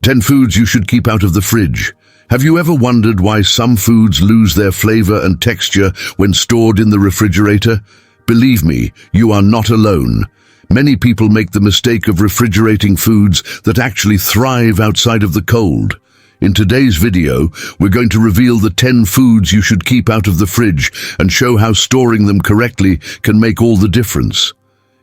10 foods you should keep out of the fridge. Have you ever wondered why some foods lose their flavor and texture when stored in the refrigerator? Believe me, you are not alone. Many people make the mistake of refrigerating foods that actually thrive outside of the cold. In today's video, we're going to reveal the 10 foods you should keep out of the fridge and show how storing them correctly can make all the difference.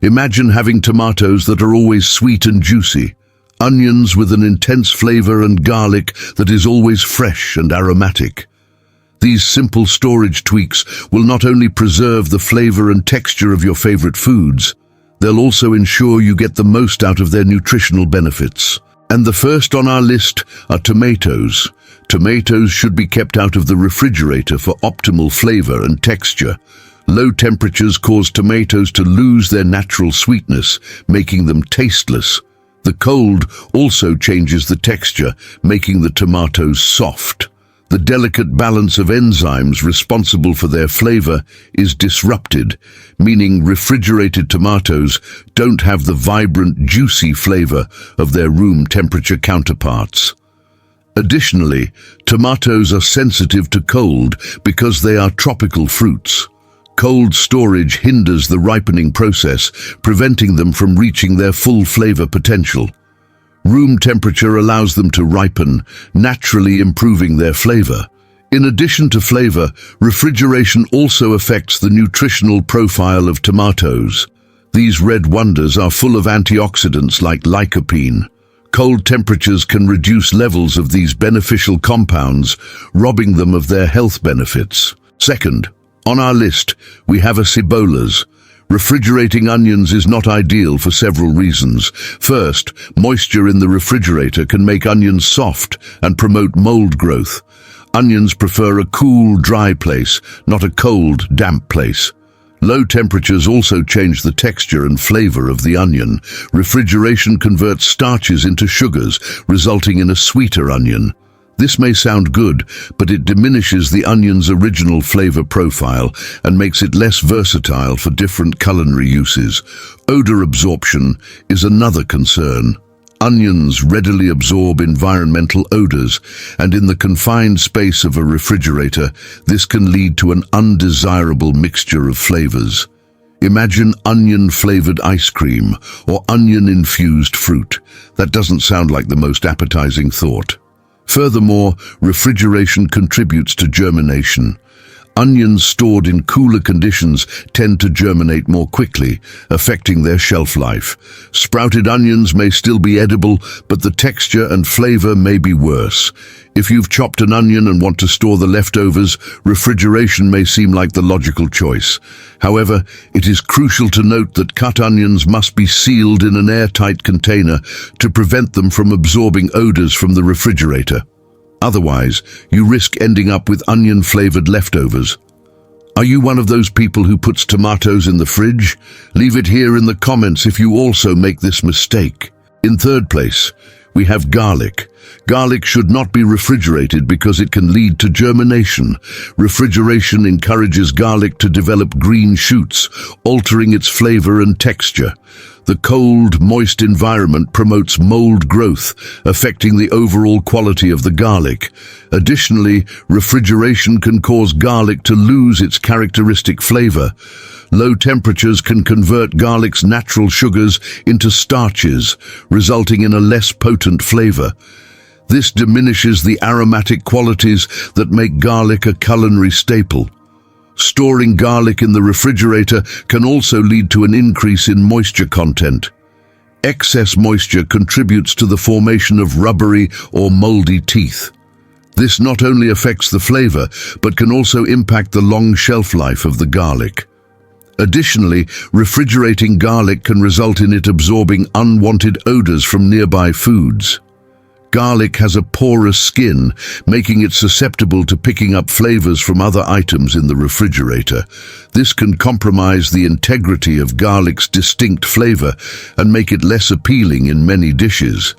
Imagine having tomatoes that are always sweet and juicy, onions with an intense flavor, and garlic that is always fresh and aromatic. These simple storage tweaks will not only preserve the flavor and texture of your favorite foods, they'll also ensure you get the most out of their nutritional benefits. And the first on our list are tomatoes. Tomatoes should be kept out of the refrigerator for optimal flavor and texture. Low temperatures cause tomatoes to lose their natural sweetness, making them tasteless. The cold also changes the texture, making the tomatoes soft. The delicate balance of enzymes responsible for their flavor is disrupted, meaning refrigerated tomatoes don't have the vibrant, juicy flavor of their room temperature counterparts. Additionally, tomatoes are sensitive to cold because they are tropical fruits. Cold storage hinders the ripening process, preventing them from reaching their full flavor potential. Room temperature allows them to ripen, naturally improving their flavor. In addition to flavor, refrigeration also affects the nutritional profile of tomatoes. These red wonders are full of antioxidants like lycopene. Cold temperatures can reduce levels of these beneficial compounds, robbing them of their health benefits. Second, on our list, we have cebolas. Refrigerating onions is not ideal for several reasons. First, moisture in the refrigerator can make onions soft and promote mold growth. Onions prefer a cool, dry place, not a cold, damp place. Low temperatures also change the texture and flavor of the onion. Refrigeration converts starches into sugars, resulting in a sweeter onion. This may sound good, but it diminishes the onion's original flavor profile and makes it less versatile for different culinary uses. Odor absorption is another concern. Onions readily absorb environmental odors, and in the confined space of a refrigerator, this can lead to an undesirable mixture of flavors. Imagine onion-flavored ice cream or onion-infused fruit. That doesn't sound like the most appetizing thought. Furthermore, refrigeration contributes to germination. Onions stored in cooler conditions tend to germinate more quickly, affecting their shelf life. Sprouted onions may still be edible, but the texture and flavor may be worse. If you've chopped an onion and want to store the leftovers, refrigeration may seem like the logical choice. However, it is crucial to note that cut onions must be sealed in an airtight container to prevent them from absorbing odors from the refrigerator. Otherwise, you risk ending up with onion-flavored leftovers. Are you one of those people who puts tomatoes in the fridge? Leave it here in the comments if you also make this mistake. In third place, we have garlic. Garlic should not be refrigerated because it can lead to germination. Refrigeration encourages garlic to develop green shoots, altering its flavor and texture. The cold, moist environment promotes mold growth, affecting the overall quality of the garlic. Additionally, refrigeration can cause garlic to lose its characteristic flavor. Low temperatures can convert garlic's natural sugars into starches, resulting in a less potent flavor. This diminishes the aromatic qualities that make garlic a culinary staple. Storing garlic in the refrigerator can also lead to an increase in moisture content. Excess moisture contributes to the formation of rubbery or moldy teeth. This not only affects the flavor, but can also impact the long shelf life of the garlic. Additionally, refrigerating garlic can result in it absorbing unwanted odors from nearby foods. Garlic has a porous skin, making it susceptible to picking up flavors from other items in the refrigerator. This can compromise the integrity of garlic's distinct flavor and make it less appealing in many dishes.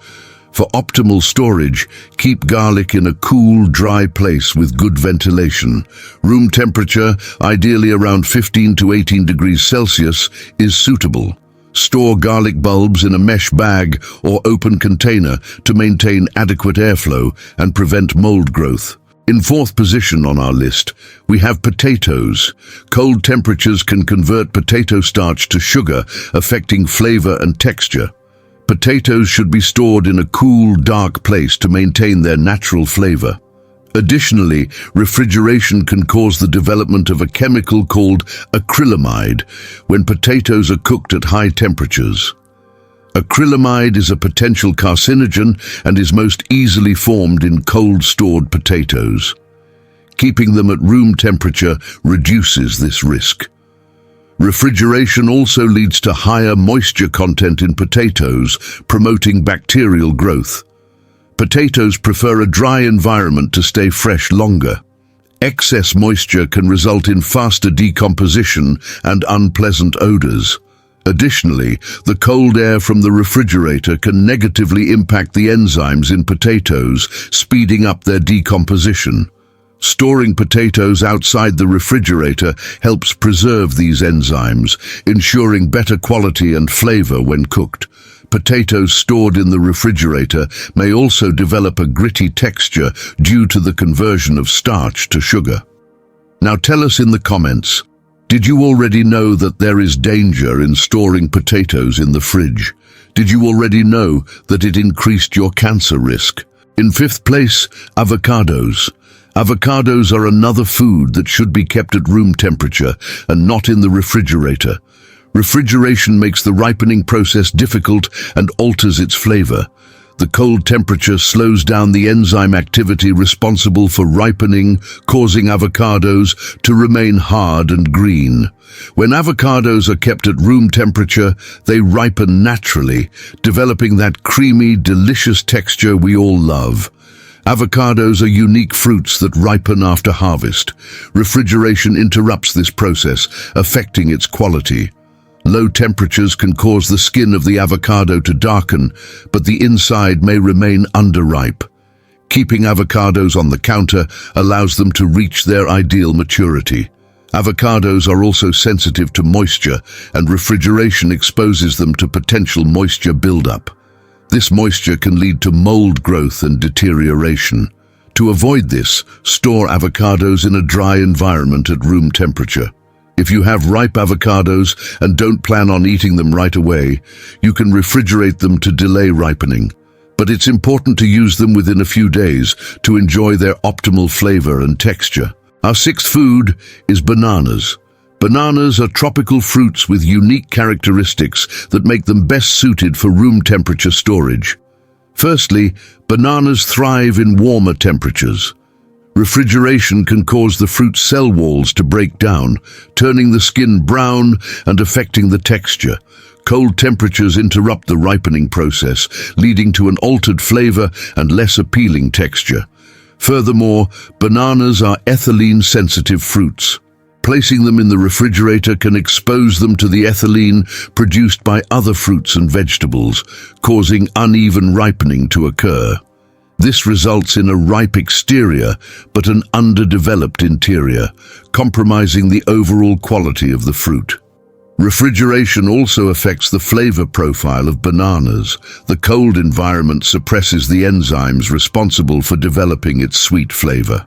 For optimal storage, keep garlic in a cool, dry place with good ventilation. Room temperature, ideally around 15 to 18 degrees Celsius, is suitable. Store garlic bulbs in a mesh bag or open container to maintain adequate airflow and prevent mold growth. In fourth position on our list, we have potatoes. Cold temperatures can convert potato starch to sugar, affecting flavor and texture. Potatoes should be stored in a cool, dark place to maintain their natural flavor. Additionally, refrigeration can cause the development of a chemical called acrylamide when potatoes are cooked at high temperatures. Acrylamide is a potential carcinogen and is most easily formed in cold-stored potatoes. Keeping them at room temperature reduces this risk. Refrigeration also leads to higher moisture content in potatoes, promoting bacterial growth. Potatoes prefer a dry environment to stay fresh longer. Excess moisture can result in faster decomposition and unpleasant odors. Additionally, the cold air from the refrigerator can negatively impact the enzymes in potatoes, speeding up their decomposition. Storing potatoes outside the refrigerator helps preserve these enzymes, ensuring better quality and flavor when cooked. Potatoes stored in the refrigerator may also develop a gritty texture due to the conversion of starch to sugar. Now tell us in the comments, did you already know that there is danger in storing potatoes in the fridge? Did you already know that it increased your cancer risk? In fifth place, avocados. Avocados are another food that should be kept at room temperature and not in the refrigerator. Refrigeration makes the ripening process difficult and alters its flavor. The cold temperature slows down the enzyme activity responsible for ripening, causing avocados to remain hard and green. When avocados are kept at room temperature, they ripen naturally, developing that creamy, delicious texture we all love. Avocados are unique fruits that ripen after harvest. Refrigeration interrupts this process, affecting its quality. Low temperatures can cause the skin of the avocado to darken, but the inside may remain underripe. Keeping avocados on the counter allows them to reach their ideal maturity. Avocados are also sensitive to moisture, and refrigeration exposes them to potential moisture buildup. This moisture can lead to mold growth and deterioration. To avoid this, store avocados in a dry environment at room temperature. If you have ripe avocados and don't plan on eating them right away, you can refrigerate them to delay ripening. But it's important to use them within a few days to enjoy their optimal flavor and texture. Our sixth food is bananas. Bananas are tropical fruits with unique characteristics that make them best suited for room temperature storage. Firstly, bananas thrive in warmer temperatures. Refrigeration can cause the fruit's cell walls to break down, turning the skin brown and affecting the texture. Cold temperatures interrupt the ripening process, leading to an altered flavor and less appealing texture. Furthermore, bananas are ethylene-sensitive fruits. Placing them in the refrigerator can expose them to the ethylene produced by other fruits and vegetables, causing uneven ripening to occur. This results in a ripe exterior, but an underdeveloped interior, compromising the overall quality of the fruit. Refrigeration also affects the flavor profile of bananas. The cold environment suppresses the enzymes responsible for developing its sweet flavor.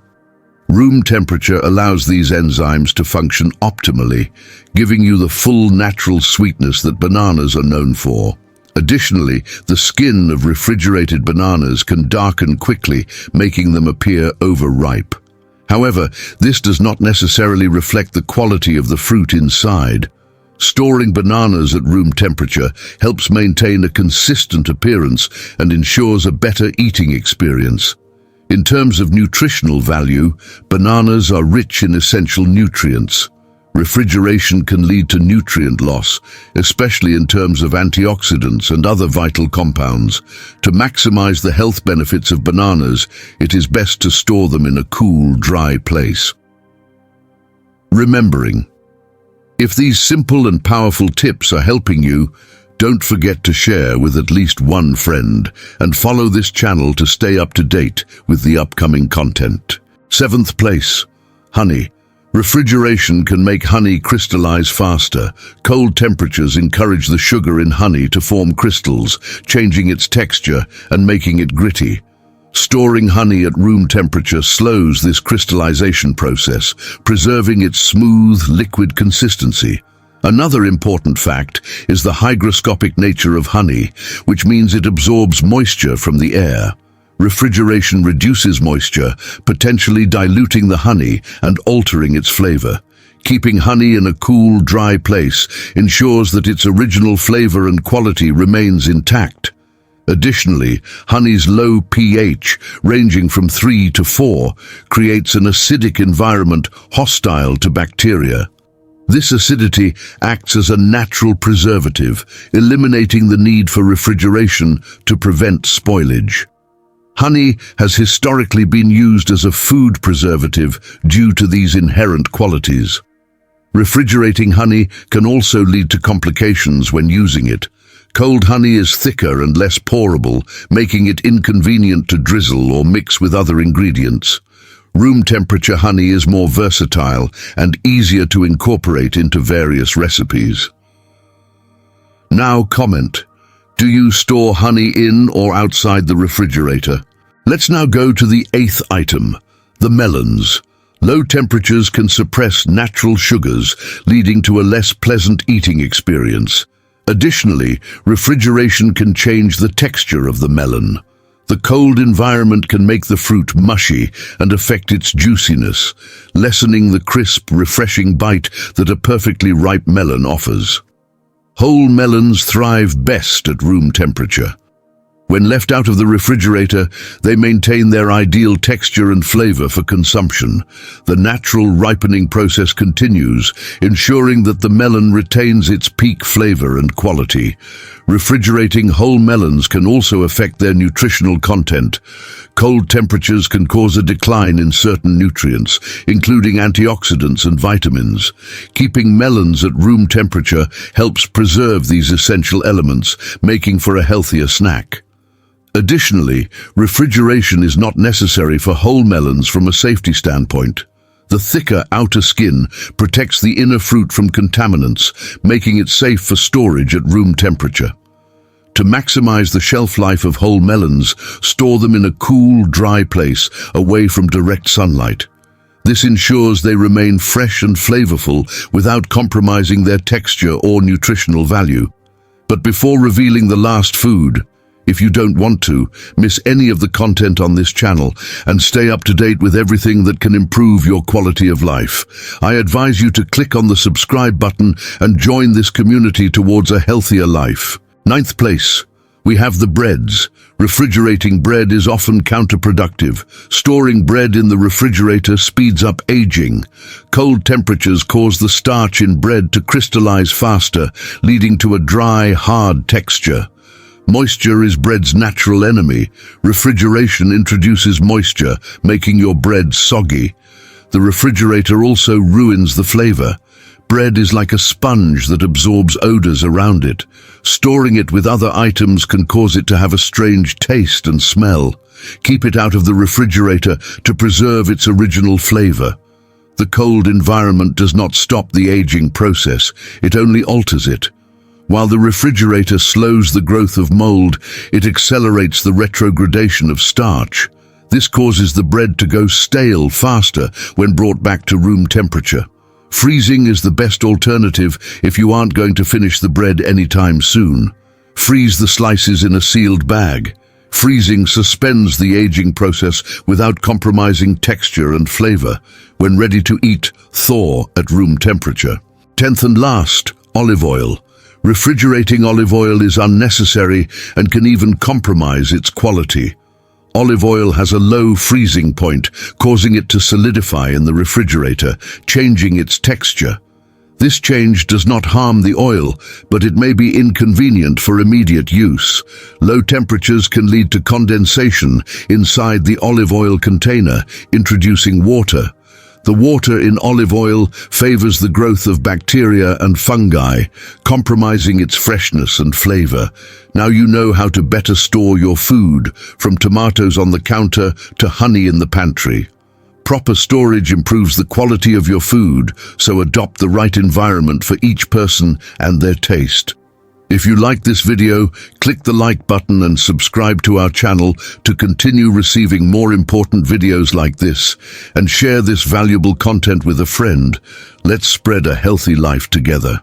Room temperature allows these enzymes to function optimally, giving you the full natural sweetness that bananas are known for. Additionally, the skin of refrigerated bananas can darken quickly, making them appear overripe. However, this does not necessarily reflect the quality of the fruit inside. Storing bananas at room temperature helps maintain a consistent appearance and ensures a better eating experience. In terms of nutritional value, bananas are rich in essential nutrients. Refrigeration can lead to nutrient loss, especially in terms of antioxidants and other vital compounds. To maximize the health benefits of bananas, it is best to store them in a cool, dry place. Remembering, if these simple and powerful tips are helping you, don't forget to share with at least one friend and follow this channel to stay up to date with the upcoming content. Seventh place, honey. Refrigeration can make honey crystallize faster. Cold temperatures encourage the sugar in honey to form crystals, changing its texture and making it gritty. Storing honey at room temperature slows this crystallization process, preserving its smooth, liquid consistency. Another important fact is the hygroscopic nature of honey, which means it absorbs moisture from the air. Refrigeration reduces moisture, potentially diluting the honey and altering its flavor. Keeping honey in a cool, dry place ensures that its original flavor and quality remains intact. Additionally, honey's low pH, ranging from 3 to 4, creates an acidic environment hostile to bacteria. This acidity acts as a natural preservative, eliminating the need for refrigeration to prevent spoilage. Honey has historically been used as a food preservative due to these inherent qualities. Refrigerating honey can also lead to complications when using it. Cold honey is thicker and less pourable, making it inconvenient to drizzle or mix with other ingredients. Room temperature honey is more versatile and easier to incorporate into various recipes. Now comment. Do you store honey in or outside the refrigerator? Let's now go to the 8th item, the melons. Low temperatures can suppress natural sugars, leading to a less pleasant eating experience. Additionally, refrigeration can change the texture of the melon. The cold environment can make the fruit mushy and affect its juiciness, lessening the crisp, refreshing bite that a perfectly ripe melon offers. Whole melons thrive best at room temperature. When left out of the refrigerator, they maintain their ideal texture and flavor for consumption. The natural ripening process continues, ensuring that the melon retains its peak flavor and quality. Refrigerating whole melons can also affect their nutritional content. Cold temperatures can cause a decline in certain nutrients, including antioxidants and vitamins. Keeping melons at room temperature helps preserve these essential elements, making for a healthier snack. Additionally, refrigeration is not necessary for whole melons from a safety standpoint. The thicker outer skin protects the inner fruit from contaminants, making it safe for storage at room temperature. To maximize the shelf life of whole melons, store them in a cool, dry place away from direct sunlight. This ensures they remain fresh and flavorful without compromising their texture or nutritional value. But before revealing the last food, if you don't want to miss any of the content on this channel and stay up to date with everything that can improve your quality of life, I advise you to click on the subscribe button and join this community towards a healthier life. 9th place, we have the breads. Refrigerating bread is often counterproductive. Storing bread in the refrigerator speeds up aging. Cold temperatures cause the starch in bread to crystallize faster, leading to a dry, hard texture. Moisture is bread's natural enemy. Refrigeration introduces moisture, making your bread soggy. The refrigerator also ruins the flavor. Bread is like a sponge that absorbs odors around it. Storing it with other items can cause it to have a strange taste and smell. Keep it out of the refrigerator to preserve its original flavor. The cold environment does not stop the aging process, it only alters it. While the refrigerator slows the growth of mold, it accelerates the retrogradation of starch. This causes the bread to go stale faster when brought back to room temperature. Freezing is the best alternative if you aren't going to finish the bread anytime soon. Freeze the slices in a sealed bag. Freezing suspends the aging process without compromising texture and flavor. When ready to eat, thaw at room temperature. 10th and last, olive oil. Refrigerating olive oil is unnecessary and can even compromise its quality. Olive oil has a low freezing point, causing it to solidify in the refrigerator, changing its texture. This change does not harm the oil, but it may be inconvenient for immediate use. Low temperatures can lead to condensation inside the olive oil container, introducing water. The water in olive oil favors the growth of bacteria and fungi, compromising its freshness and flavor. Now you know how to better store your food, from tomatoes on the counter to honey in the pantry. Proper storage improves the quality of your food, so adopt the right environment for each person and their taste. If you like this video, click the like button and subscribe to our channel to continue receiving more important videos like this, and share this valuable content with a friend. Let's spread a healthy life together.